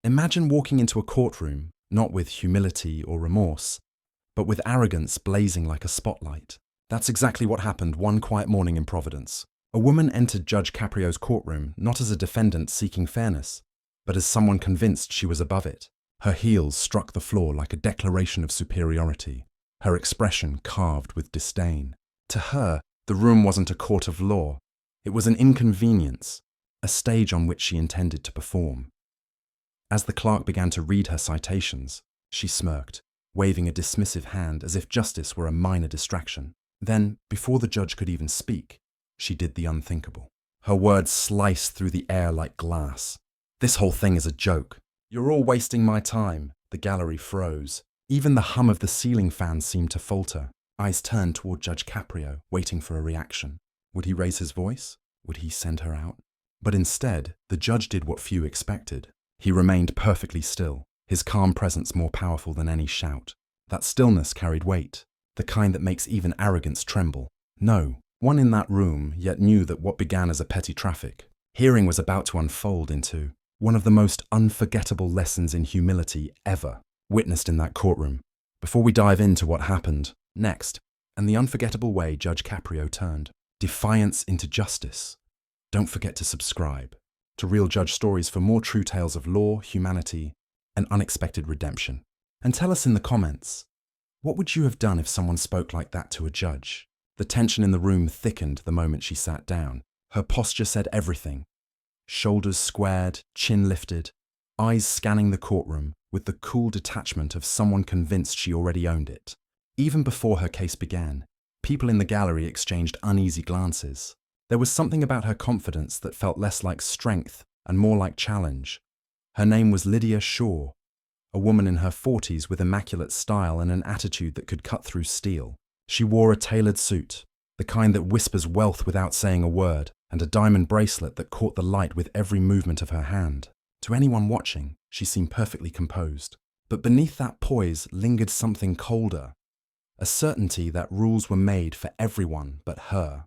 Imagine walking into a courtroom, not with humility or remorse, but with arrogance blazing like a spotlight. That's exactly what happened one quiet morning in Providence. A woman entered Judge Caprio's courtroom not as a defendant seeking fairness, but as someone convinced she was above it. Her heels struck the floor like a declaration of superiority, her expression carved with disdain. To her, the room wasn't a court of law. It was an inconvenience, a stage on which she intended to perform. As the clerk began to read her citations, she smirked, waving a dismissive hand as if justice were a minor distraction. Then, before the judge could even speak, she did the unthinkable. Her words sliced through the air like glass. "This whole thing is a joke. You're all wasting my time." The gallery froze. Even the hum of the ceiling fan seemed to falter. Eyes turned toward Judge Caprio, waiting for a reaction. Would he raise his voice? Would he send her out? But instead, the judge did what few expected. He remained perfectly still, his calm presence more powerful than any shout. That stillness carried weight, the kind that makes even arrogance tremble. No one in that room yet knew that what began as a petty traffic hearing was about to unfold into one of the most unforgettable lessons in humility ever witnessed in that courtroom. Before we dive into what happened next, and the unforgettable way Judge Caprio turned defiance into justice, don't forget to subscribe to Real Judge Stories for more true tales of law, humanity, and unexpected redemption. And tell us in the comments, what would you have done if someone spoke like that to a judge? The tension in the room thickened the moment she sat down. Her posture said everything. Shoulders squared, chin lifted, eyes scanning the courtroom with the cool detachment of someone convinced she already owned it. Even before her case began, people in the gallery exchanged uneasy glances. There was something about her confidence that felt less like strength and more like challenge. Her name was Lydia Shaw, a woman in her 40s with immaculate style and an attitude that could cut through steel. She wore a tailored suit, the kind that whispers wealth without saying a word, and a diamond bracelet that caught the light with every movement of her hand. To anyone watching, she seemed perfectly composed. But beneath that poise lingered something colder, a certainty that rules were made for everyone but her.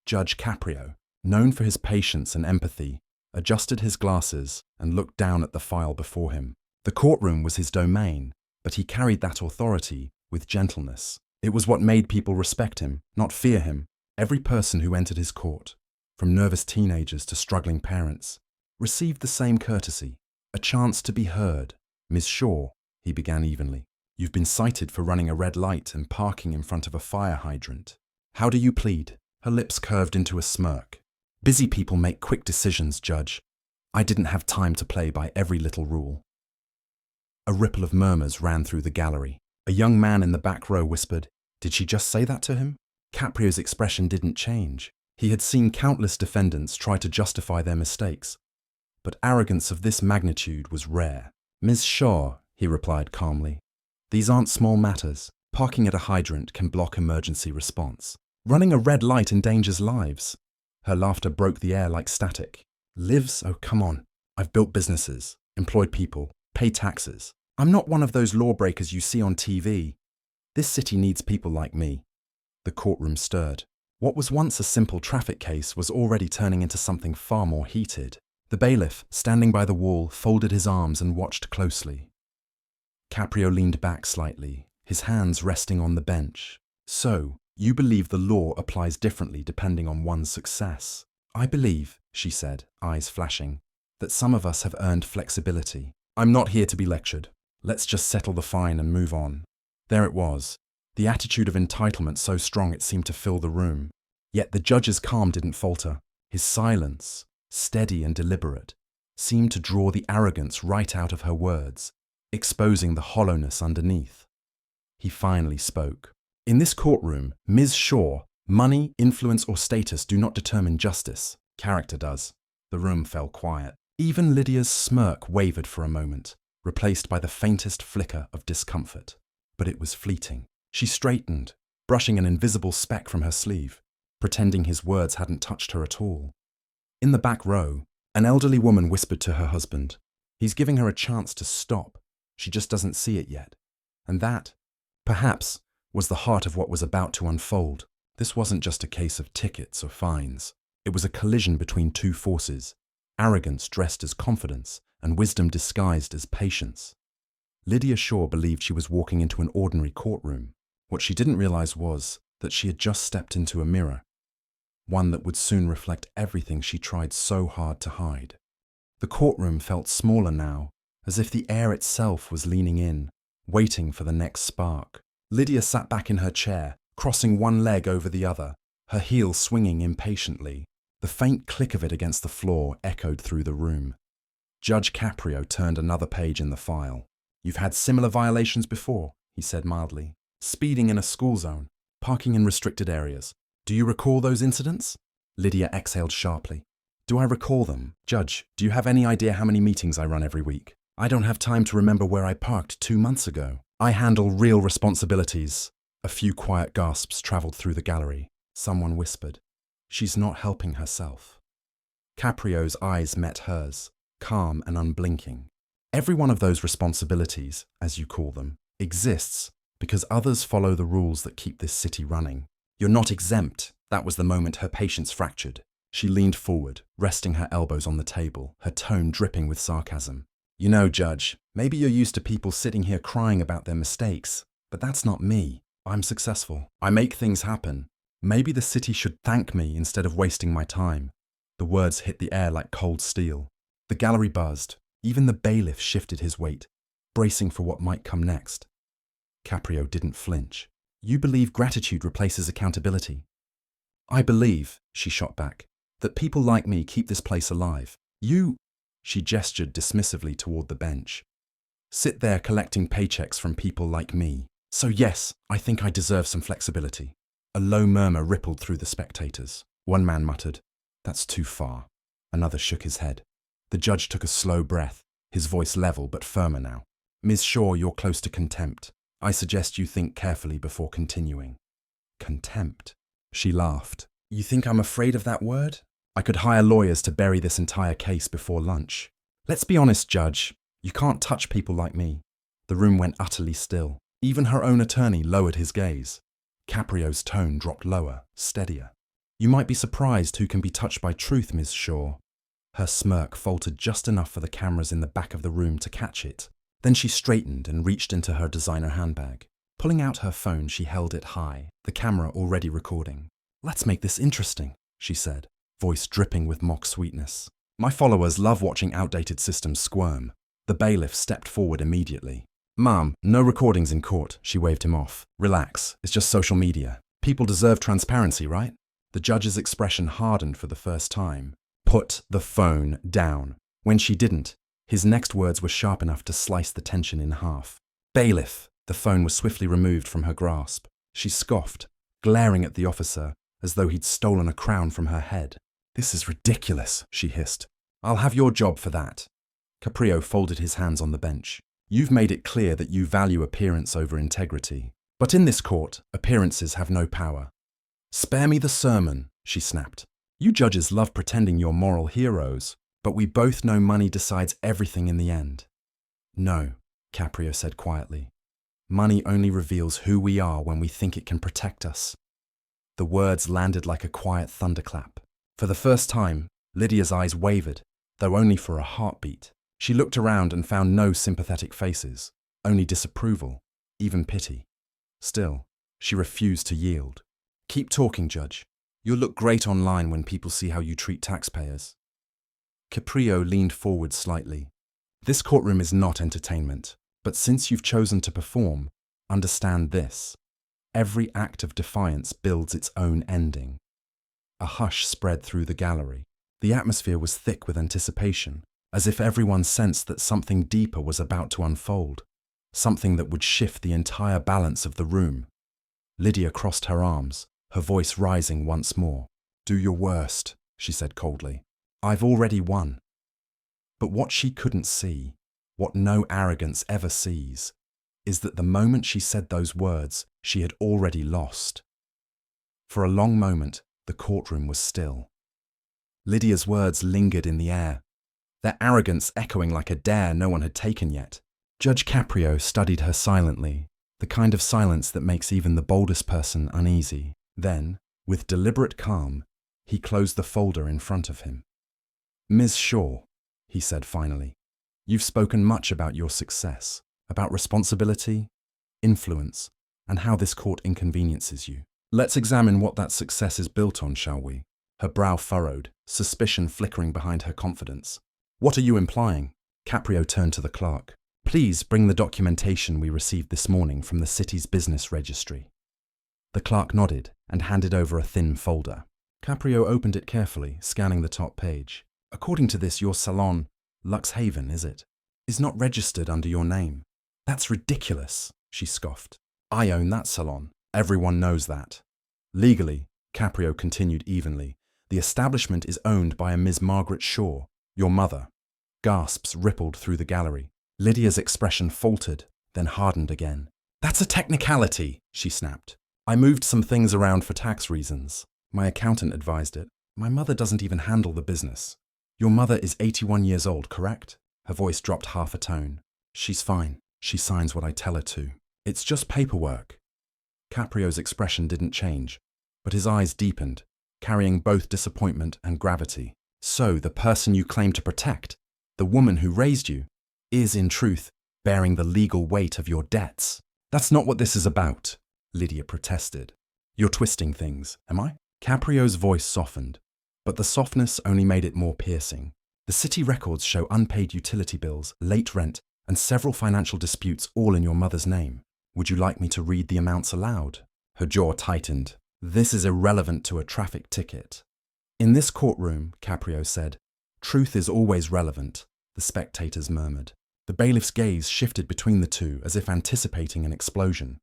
Judge Caprio, known for his patience and empathy, adjusted his glasses and looked down at the file before him. The courtroom was his domain, but he carried that authority with gentleness. It was what made people respect him, not fear him. Every person who entered his court, from nervous teenagers to struggling parents, received the same courtesy, a chance to be heard. "Ms. Shaw," he began evenly, "you've been cited for running a red light and parking in front of a fire hydrant. How do you plead?" Her lips curved into a smirk. "Busy people make quick decisions, Judge. I didn't have time to play by every little rule." A ripple of murmurs ran through the gallery. A young man in the back row whispered, "Did she just say that to him?" Caprio's expression didn't change. He had seen countless defendants try to justify their mistakes, but arrogance of this magnitude was rare. "Ms. Shaw," he replied calmly, "these aren't small matters. Parking at a hydrant can block emergency response. Running a red light endangers lives." Her laughter broke the air like static. "Lives? Oh, come on. I've built businesses, employed people, paid taxes. I'm not one of those lawbreakers you see on TV. This city needs people like me." The courtroom stirred. What was once a simple traffic case was already turning into something far more heated. The bailiff, standing by the wall, folded his arms and watched closely. Caprio leaned back slightly, his hands resting on the bench. "So, you believe the law applies differently depending on one's success?" "I believe," she said, eyes flashing, "that some of us have earned flexibility." "I'm not here to be lectured. Let's just settle the fine and move on." There it was, the attitude of entitlement so strong it seemed to fill the room. Yet the judge's calm didn't falter. His silence, steady and deliberate, seemed to draw the arrogance right out of her words, exposing the hollowness underneath. He finally spoke. "In this courtroom, Ms. Shaw, money, influence or status do not determine justice. Character does." The room fell quiet. Even Lydia's smirk wavered for a moment, replaced by the faintest flicker of discomfort. But it was fleeting. She straightened, brushing an invisible speck from her sleeve, pretending his words hadn't touched her at all. In the back row, an elderly woman whispered to her husband, "He's giving her a chance to stop. She just doesn't see it yet." And that, perhaps, was the heart of what was about to unfold. This wasn't just a case of tickets or fines. It was a collision between two forces, arrogance dressed as confidence and wisdom disguised as patience. Lydia Shaw believed she was walking into an ordinary courtroom. What she didn't realize was that she had just stepped into a mirror, one that would soon reflect everything she tried so hard to hide. The courtroom felt smaller now, as if the air itself was leaning in, waiting for the next spark. Lydia sat back in her chair, crossing one leg over the other, her heel swinging impatiently. The faint click of it against the floor echoed through the room. Judge Caprio turned another page in the file. "You've had similar violations before," he said mildly. "Speeding in a school zone, parking in restricted areas. Do you recall those incidents?" Lydia exhaled sharply. "Do I recall them? Judge, do you have any idea how many meetings I run every week? I don't have time to remember where I parked 2 months ago. I handle real responsibilities." A few quiet gasps traveled through the gallery. Someone whispered, "She's not helping herself." Caprio's eyes met hers, calm and unblinking. "Every one of those responsibilities, as you call them, exists because others follow the rules that keep this city running. You're not exempt." That was the moment her patience fractured. She leaned forward, resting her elbows on the table, her tone dripping with sarcasm. "You know, Judge, maybe you're used to people sitting here crying about their mistakes, but that's not me. I'm successful. I make things happen. Maybe the city should thank me instead of wasting my time." The words hit the air like cold steel. The gallery buzzed. Even the bailiff shifted his weight, bracing for what might come next. Caprio didn't flinch. "You believe gratitude replaces accountability?" "I believe," she shot back, "that people like me keep this place alive. You—" She gestured dismissively toward the bench. "Sit there collecting paychecks from people like me. So yes, I think I deserve some flexibility." A low murmur rippled through the spectators. One man muttered, "That's too far." Another shook his head. The judge took a slow breath, his voice level but firmer now. "Ms. Shaw, you're close to contempt. I suggest you think carefully before continuing." "Contempt?" She laughed. "You think I'm afraid of that word? I could hire lawyers to bury this entire case before lunch. Let's be honest, Judge. You can't touch people like me." The room went utterly still. Even her own attorney lowered his gaze. Caprio's tone dropped lower, steadier. "You might be surprised who can be touched by truth, Ms. Shaw." Her smirk faltered just enough for the cameras in the back of the room to catch it. Then she straightened and reached into her designer handbag. Pulling out her phone, she held it high, the camera already recording. "Let's make this interesting," she said, voice dripping with mock sweetness. "My followers love watching outdated systems squirm." The bailiff stepped forward immediately. "Ma'am, no recordings in court," she waved him off. "Relax, it's just social media. People deserve transparency, right?" The judge's expression hardened for the first time. "Put the phone down." When she didn't, his next words were sharp enough to slice the tension in half. "Bailiff!" The phone was swiftly removed from her grasp. She scoffed, glaring at the officer as though he'd stolen a crown from her head. "This is ridiculous," she hissed. "I'll have your job for that." Caprio folded his hands on the bench. "You've made it clear that you value appearance over integrity. But in this court, appearances have no power." "Spare me the sermon," she snapped. "You judges love pretending you're moral heroes, but we both know money decides everything in the end." "No," Caprio said quietly. "Money only reveals who we are when we think it can protect us." The words landed like a quiet thunderclap. For the first time, Lydia's eyes wavered, though only for a heartbeat. She looked around and found no sympathetic faces, only disapproval, even pity. Still, she refused to yield. "Keep talking, Judge. You'll look great online when people see how you treat taxpayers." Caprio leaned forward slightly. "This courtroom is not entertainment, but since you've chosen to perform, understand this. Every act of defiance builds its own ending." A hush spread through the gallery. The atmosphere was thick with anticipation, as if everyone sensed that something deeper was about to unfold, something that would shift the entire balance of the room. Lydia crossed her arms, her voice rising once more. "Do your worst," she said coldly. "I've already won." But what she couldn't see, what no arrogance ever sees, is that the moment she said those words, she had already lost. For a long moment, the courtroom was still. Lydia's words lingered in the air, their arrogance echoing like a dare no one had taken yet. Judge Caprio studied her silently, the kind of silence that makes even the boldest person uneasy. Then, with deliberate calm, he closed the folder in front of him. "Ms. Shaw," he said finally, You've spoken much about your success, about responsibility, influence, and how this court inconveniences you. Let's examine what that success is built on, shall we? Her brow furrowed, suspicion flickering behind her confidence. What are you implying? Caprio turned to the clerk. Please bring the documentation we received this morning from the city's business registry. The clerk nodded and handed over a thin folder. Caprio opened it carefully, scanning the top page. According to this, your salon, Lux Haven, is not registered under your name. That's ridiculous, she scoffed. I own that salon. Everyone knows that. Legally, Caprio continued evenly, the establishment is owned by a Ms. Margaret Shaw, your mother. Gasps rippled through the gallery. Lydia's expression faltered, then hardened again. That's a technicality, she snapped. I moved some things around for tax reasons. My accountant advised it. My mother doesn't even handle the business. Your mother is 81 years old, correct? Her voice dropped half a tone. She's fine. She signs what I tell her to. It's just paperwork. Caprio's expression didn't change, but his eyes deepened, carrying both disappointment and gravity. So the person you claim to protect, the woman who raised you, is in truth bearing the legal weight of your debts. That's not what this is about, Lydia protested. You're twisting things, am I? Caprio's voice softened, but the softness only made it more piercing. The city records show unpaid utility bills, late rent, and several financial disputes all in your mother's name. Would you like me to read the amounts aloud? Her jaw tightened. This is irrelevant to a traffic ticket. In this courtroom, Caprio said, truth is always relevant, the spectators murmured. The bailiff's gaze shifted between the two as if anticipating an explosion.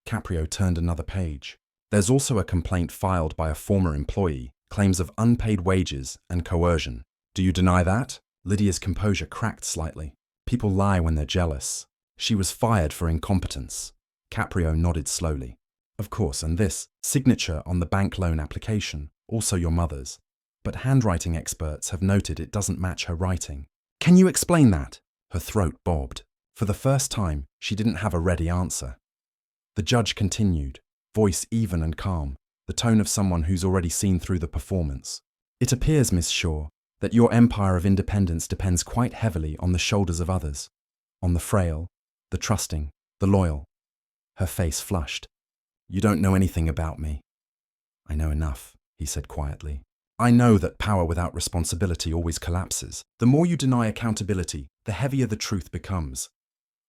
Caprio turned another page. There's also a complaint filed by a former employee, claims of unpaid wages and coercion. Do you deny that? Lydia's composure cracked slightly. People lie when they're jealous. She was fired for incompetence. Caprio nodded slowly. Of course, and this, signature on the bank loan application, also your mother's. But handwriting experts have noted it doesn't match her writing. Can you explain that? Her throat bobbed. For the first time, she didn't have a ready answer. The judge continued, voice even and calm, the tone of someone who's already seen through the performance. It appears, Miss Shaw, that your empire of independence depends quite heavily on the shoulders of others, on the frail, the trusting, the loyal. Her face flushed. You don't know anything about me. I know enough, he said quietly. I know that power without responsibility always collapses. The more you deny accountability, the heavier the truth becomes.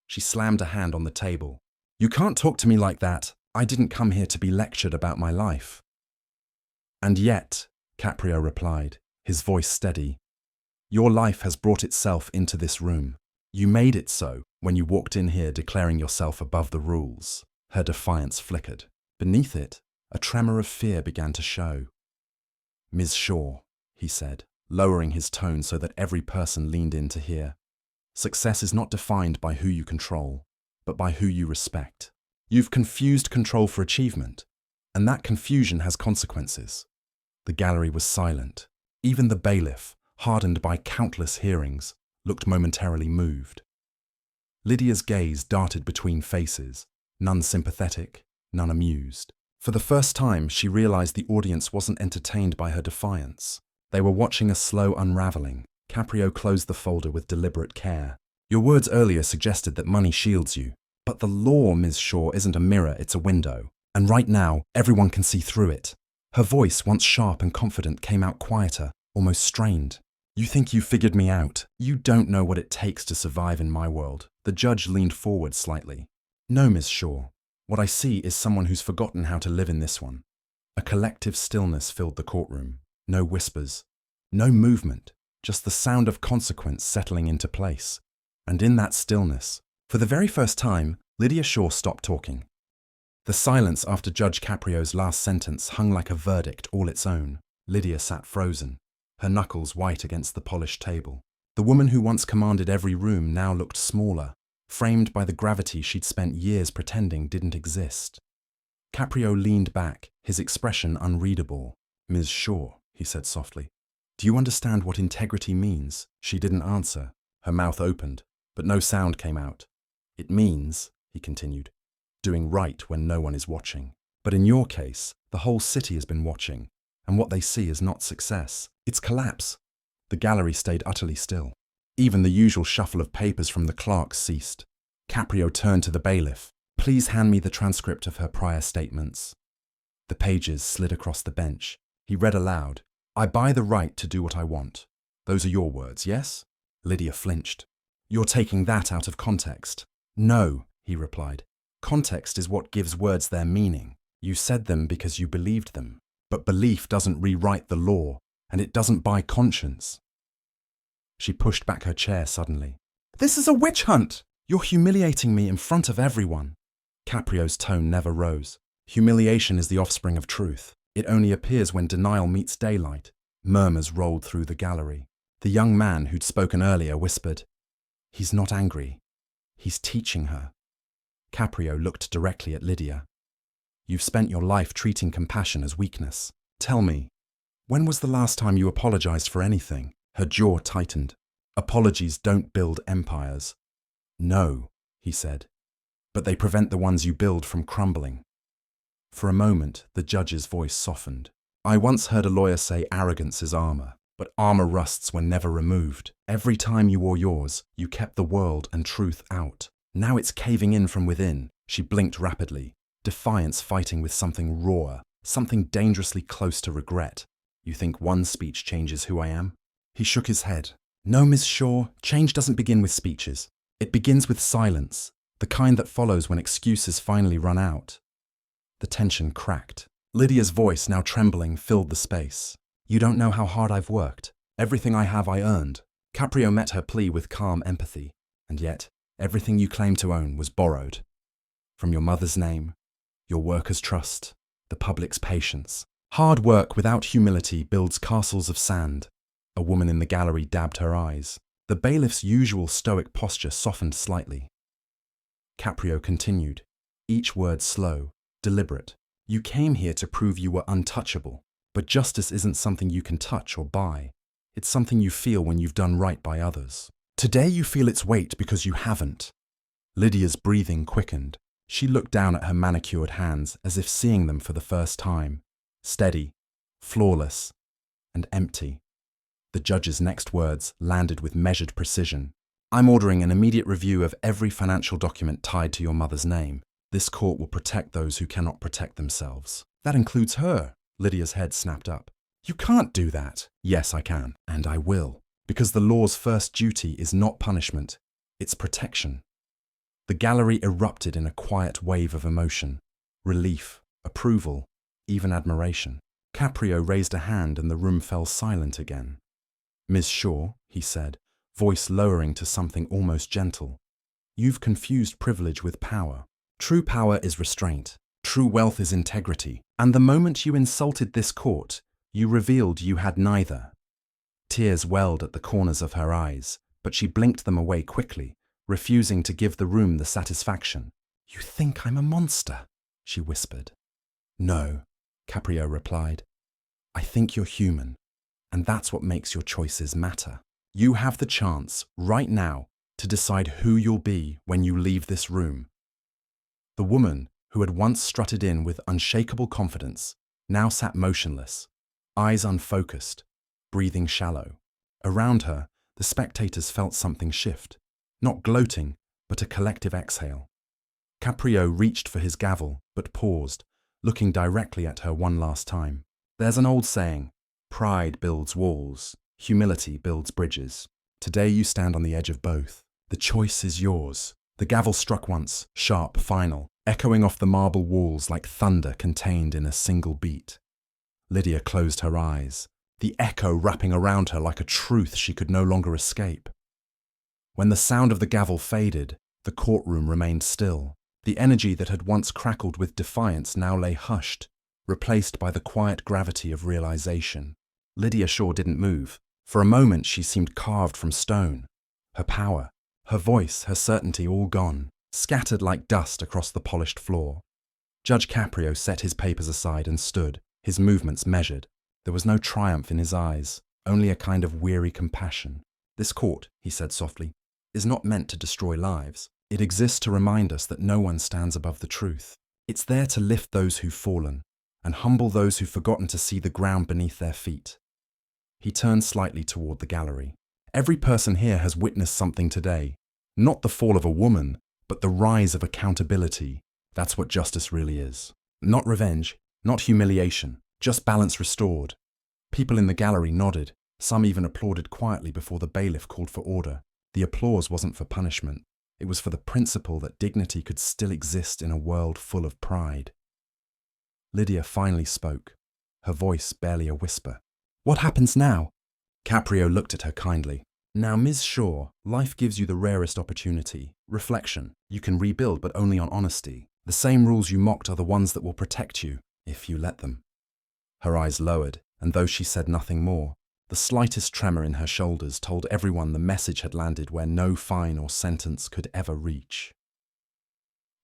She slammed a hand on the table. You can't talk to me like that. I didn't come here to be lectured about my life. And yet, Caprio replied, his voice steady, your life has brought itself into this room. You made it so when you walked in here declaring yourself above the rules. Her defiance flickered. Beneath it, a tremor of fear began to show. Ms. Shaw, he said, lowering his tone so that every person leaned in to hear. Success is not defined by who you control, but by who you respect. You've confused control for achievement, and that confusion has consequences. The gallery was silent. Even the bailiff, hardened by countless hearings, looked momentarily moved. Lydia's gaze darted between faces, none sympathetic, none amused. For the first time, she realized the audience wasn't entertained by her defiance. They were watching a slow unraveling. Caprio closed the folder with deliberate care. Your words earlier suggested that money shields you. But the law, Ms. Shaw, isn't a mirror, it's a window. And right now, everyone can see through it. Her voice, once sharp and confident, came out quieter, almost strained. You think you figured me out. You don't know what it takes to survive in my world. The judge leaned forward slightly. No, Ms. Shaw. What I see is someone who's forgotten how to live in this one. A collective stillness filled the courtroom. No whispers. No movement. Just the sound of consequence settling into place. And in that stillness, for the very first time, Lydia Shaw stopped talking. The silence after Judge Caprio's last sentence hung like a verdict all its own. Lydia sat frozen, her knuckles white against the polished table. The woman who once commanded every room now looked smaller, framed by the gravity she'd spent years pretending didn't exist. Caprio leaned back, his expression unreadable. Ms. Shaw, he said softly, do you understand what integrity means? She didn't answer. Her mouth opened, but no sound came out. It means, he continued, doing right when no one is watching. But in your case, the whole city has been watching, and what they see is not success, it's collapse. The gallery stayed utterly still. Even the usual shuffle of papers from the clerks ceased. Caprio turned to the bailiff. "Please hand me the transcript of her prior statements." The pages slid across the bench. He read aloud, "I buy the right to do what I want." "Those are your words, yes?" Lydia flinched. "You're taking that out of context." "No," he replied. "Context is what gives words their meaning. You said them because you believed them. But belief doesn't rewrite the law, and it doesn't buy conscience." She pushed back her chair suddenly. "This is a witch hunt! You're humiliating me in front of everyone." Caprio's tone never rose. Humiliation is the offspring of truth. It only appears when denial meets daylight. Murmurs rolled through the gallery. The young man who'd spoken earlier whispered, "He's not angry. He's teaching her." Caprio looked directly at Lydia. "You've spent your life treating compassion as weakness. Tell me, when was the last time you apologized for anything?" Her jaw tightened. "Apologies don't build empires." "No," he said, "but they prevent the ones you build from crumbling." For a moment, the judge's voice softened. "I once heard a lawyer say arrogance is armor, but armor rusts when never removed. Every time you wore yours, you kept the world and truth out. Now it's caving in from within." She blinked rapidly, defiance fighting with something rawer, something dangerously close to regret. "You think one speech changes who I am?" He shook his head. "No, Miss Shaw, change doesn't begin with speeches. It begins with silence, the kind that follows when excuses finally run out." The tension cracked. Lydia's voice, now trembling, filled the space. "You don't know how hard I've worked. Everything I have I earned." Caprio met her plea with calm empathy. "And yet, everything you claim to own was borrowed. From your mother's name, your workers' trust, the public's patience. Hard work without humility builds castles of sand." A woman in the gallery dabbed her eyes. The bailiff's usual stoic posture softened slightly. Caprio continued, each word slow, deliberate. "You came here to prove you were untouchable, but justice isn't something you can touch or buy. It's something you feel when you've done right by others. Today you feel its weight because you haven't." Lydia's breathing quickened. She looked down at her manicured hands as if seeing them for the first time. Steady, flawless, and empty. The judge's next words landed with measured precision. "I'm ordering an immediate review of every financial document tied to your mother's name. This court will protect those who cannot protect themselves." "That includes her." Lydia's head snapped up. "You can't do that." "Yes, I can, and I will. Because the law's first duty is not punishment, it's protection." The gallery erupted in a quiet wave of emotion. Relief, approval, even admiration. Caprio raised a hand and the room fell silent again. "Miss Shaw," he said, voice lowering to something almost gentle, "you've confused privilege with power. True power is restraint. True wealth is integrity. And the moment you insulted this court, you revealed you had neither." Tears welled at the corners of her eyes, but she blinked them away quickly, refusing to give the room the satisfaction. "You think I'm a monster?" she whispered. "No," Caprio replied. "I think you're human. And that's what makes your choices matter. You have the chance, right now, to decide who you'll be when you leave this room." The woman, who had once strutted in with unshakable confidence, now sat motionless, eyes unfocused, breathing shallow. Around her, the spectators felt something shift, not gloating, but a collective exhale. Caprio reached for his gavel, but paused, looking directly at her one last time. "There's an old saying, pride builds walls, humility builds bridges. Today you stand on the edge of both. The choice is yours." The gavel struck once, sharp, final, echoing off the marble walls like thunder contained in a single beat. Lydia closed her eyes, the echo wrapping around her like a truth she could no longer escape. When the sound of the gavel faded, the courtroom remained still. The energy that had once crackled with defiance now lay hushed, replaced by the quiet gravity of realization. Lydia Shaw didn't move. For a moment she seemed carved from stone. Her power, her voice, her certainty all gone, scattered like dust across the polished floor. Judge Caprio set his papers aside and stood, his movements measured. There was no triumph in his eyes, only a kind of weary compassion. "This court," he said softly, "is not meant to destroy lives. It exists to remind us that no one stands above the truth. It's there to lift those who've fallen and humble those who've forgotten to see the ground beneath their feet." He turned slightly toward the gallery. Every person here has witnessed something today. Not the fall of a woman, but the rise of accountability. That's what justice really is. Not revenge, not humiliation, just balance restored. People in the gallery nodded. Some even applauded quietly before the bailiff called for order. The applause wasn't for punishment. It was for the principle that dignity could still exist in a world full of pride. Lydia finally spoke, her voice barely a whisper. "What happens now?" Caprio looked at her kindly. "Now, Ms. Shaw, life gives you the rarest opportunity, reflection. You can rebuild, but only on honesty. The same rules you mocked are the ones that will protect you, if you let them." Her eyes lowered, and though she said nothing more, the slightest tremor in her shoulders told everyone the message had landed where no fine or sentence could ever reach.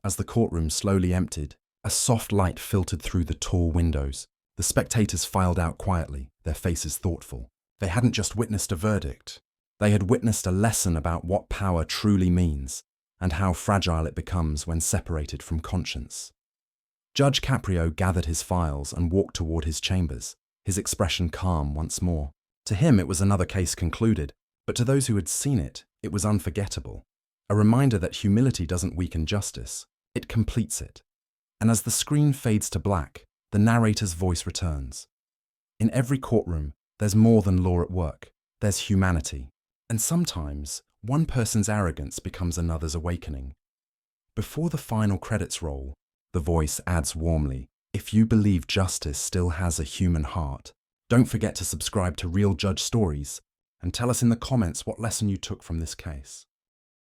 As the courtroom slowly emptied, a soft light filtered through the tall windows. The spectators filed out quietly, their faces thoughtful. They hadn't just witnessed a verdict. They had witnessed a lesson about what power truly means and how fragile it becomes when separated from conscience. Judge Caprio gathered his files and walked toward his chambers, his expression calm once more. To him, it was another case concluded, but to those who had seen it, it was unforgettable. A reminder that humility doesn't weaken justice, it completes it. And as the screen fades to black, the narrator's voice returns. In every courtroom, there's more than law at work. There's humanity. And sometimes, one person's arrogance becomes another's awakening. Before the final credits roll, the voice adds warmly, "If you believe justice still has a human heart, don't forget to subscribe to Real Judge Stories and tell us in the comments what lesson you took from this case."